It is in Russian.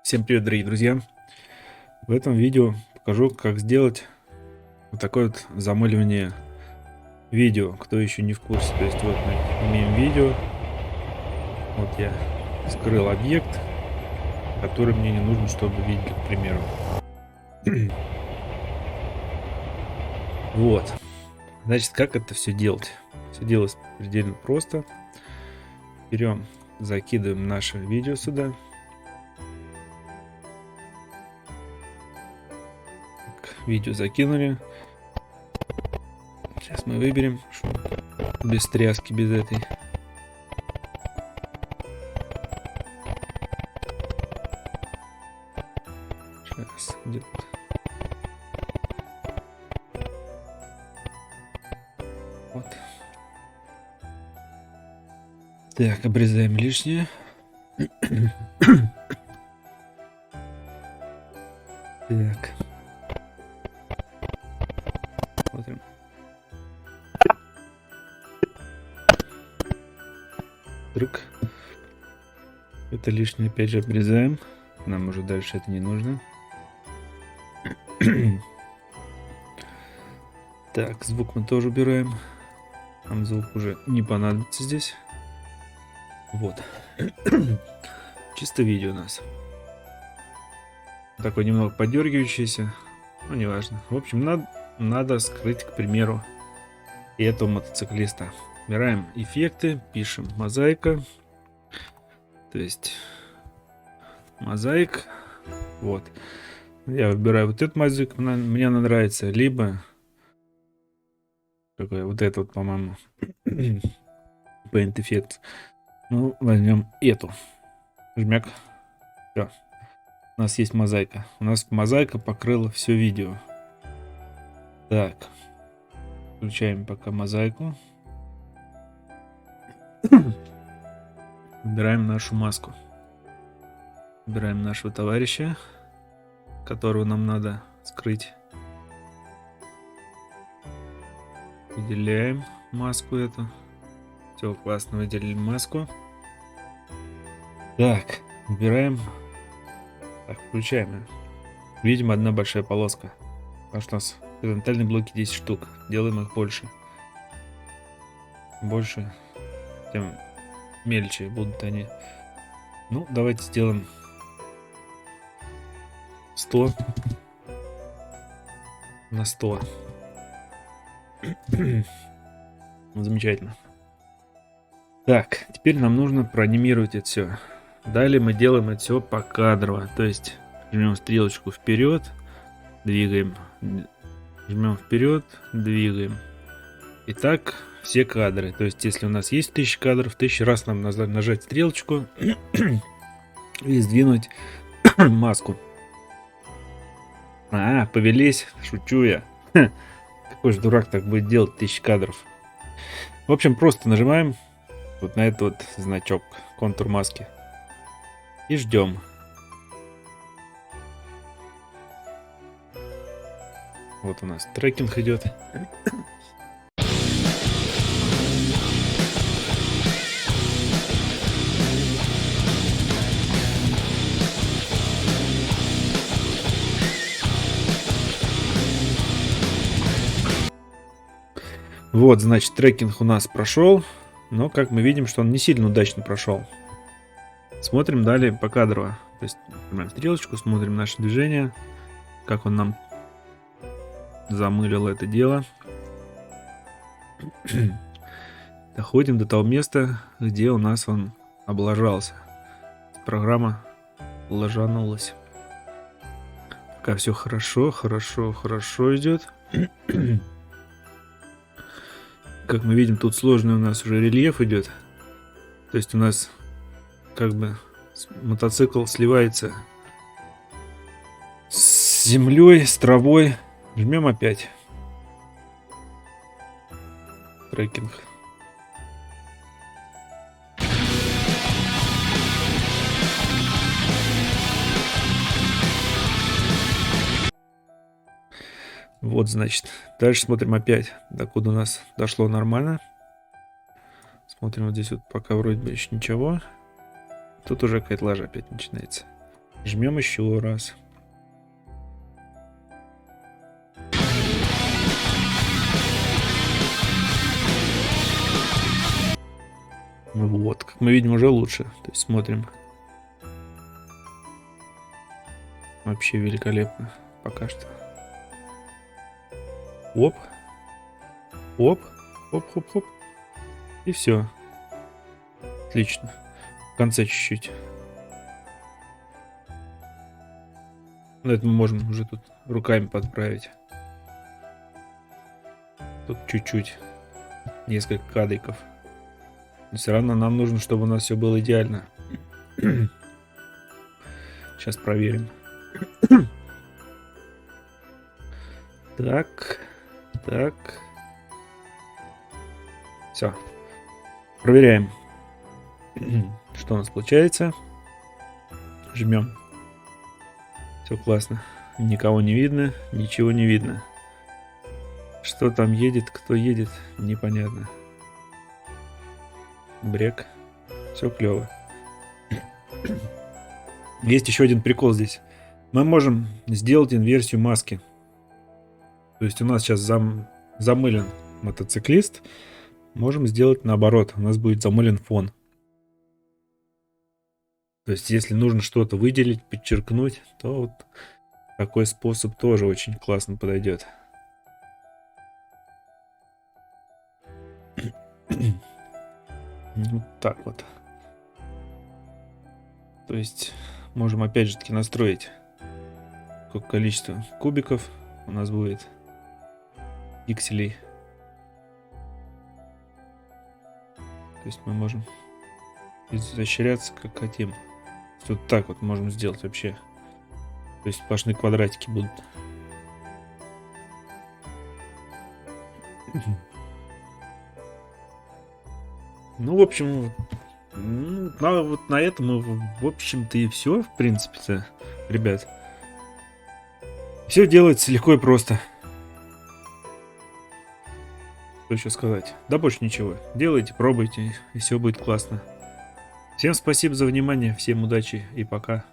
Всем привет, дорогие друзья! В этом видео покажу, как сделать вот такое вот замыливание видео. Кто еще не в курсе, то есть вот мы имеем видео. Вот я скрыл объект, который мне не нужен, чтобы видеть, к примеру. Вот. Значит, как это все делать? Все делать предельно просто. Берем, закидываем наше видео сюда. Видео закинули. Сейчас мы выберем, без тряски, без этой. Сейчас где-то. Вот. Так, обрезаем лишнее. Так. Смотрим. Трюк. Это лишнее опять же обрезаем. Нам уже дальше это не нужно. Так, звук мы тоже убираем. Нам звук уже не понадобится здесь. Вот. Чисто видео у нас. Такой немного подергивающийся. Ну, неважно. В общем, надо скрыть, к примеру, и этого мотоциклиста. Выбираем эффекты, пишем мозаика. То есть мозаик. Вот. Я выбираю вот эту мозаику, мне она нравится. Либо какой вот это вот, по-моему, Paint Effects. Ну, возьмем эту. Жмяк. Все. У нас есть мозаика. У нас мозаика покрыла все видео. Так. Включаем пока мозаику. Выбираем нашу маску. Выбираем нашего товарища, которого нам надо скрыть. Выделяем маску эту. Все, классно, выделили маску. Так, выбираем. Так, включаем. Видим, одна большая полоска. Потому что у нас горизонтальные блоки 10 штук. Делаем их больше. Больше, тем мельче будут они. Ну, давайте сделаем 100 на 100. Замечательно. Так, теперь нам нужно проанимировать это все. Далее мы делаем это все покадрово. То есть жмем стрелочку вперед, двигаем, жмем вперед, двигаем. И так все кадры. То есть если у нас есть 1000 кадров, 1000 раз нам надо нажать стрелочку и сдвинуть маску. Повелись, шучу я. Какой же дурак так будет делать 1000 кадров. В общем, просто нажимаем вот на этот вот значок, контур маски. И ждем. Вот у нас трекинг идет. Вот, значит, трекинг у нас прошел. Но, как мы видим, что он не сильно удачно прошел. Смотрим далее покадрово. То есть, нажимаем стрелочку, смотрим наше движение. Как он нам замылил это дело. Доходим до того места, где у нас он облажался. Программа ложанулась. Пока все хорошо идет. Как мы видим, тут сложный у нас уже рельеф идет. То есть у нас как бы мотоцикл сливается с землей, с травой. Жмем опять. Трекинг. Вот, значит, дальше смотрим опять, докуда у нас дошло нормально. Смотрим вот здесь вот, пока вроде бы еще ничего. Тут уже какая-то лажа опять начинается. Жмем еще раз. Вот, как мы видим, уже лучше. То есть смотрим. Вообще великолепно пока что. Оп. Оп. Хоп-хоп-хоп. И все. Отлично. В конце чуть-чуть. Но это мы можем уже тут руками подправить. Тут чуть-чуть. Несколько кадриков. Но все равно нам нужно, чтобы у нас все было идеально. Сейчас проверим. Так. Так. Все. Проверяем. Что у нас получается. Жмем. Все классно. Никого не видно, ничего не видно. Что там едет, кто едет, непонятно. Брек. Все клево. Есть еще один прикол здесь. Мы можем сделать инверсию маски. То есть у нас сейчас замылен мотоциклист. Можем сделать наоборот. У нас будет замылен фон. То есть если нужно что-то выделить, подчеркнуть, то вот такой способ тоже очень классно подойдет. Вот так вот. То есть можем опять же таки настроить, какое количество кубиков у нас будет, пикселей. То есть мы можем изощряться как хотим. Вот так вот можем сделать вообще. То есть сплошные квадратики будут. Ну, в общем, вот на этом, в общем-то, и все, в принципе-то, ребят. Все делается легко и просто. Что еще сказать? Да больше ничего. Делайте, пробуйте, и все будет классно. Всем спасибо за внимание, всем удачи и пока.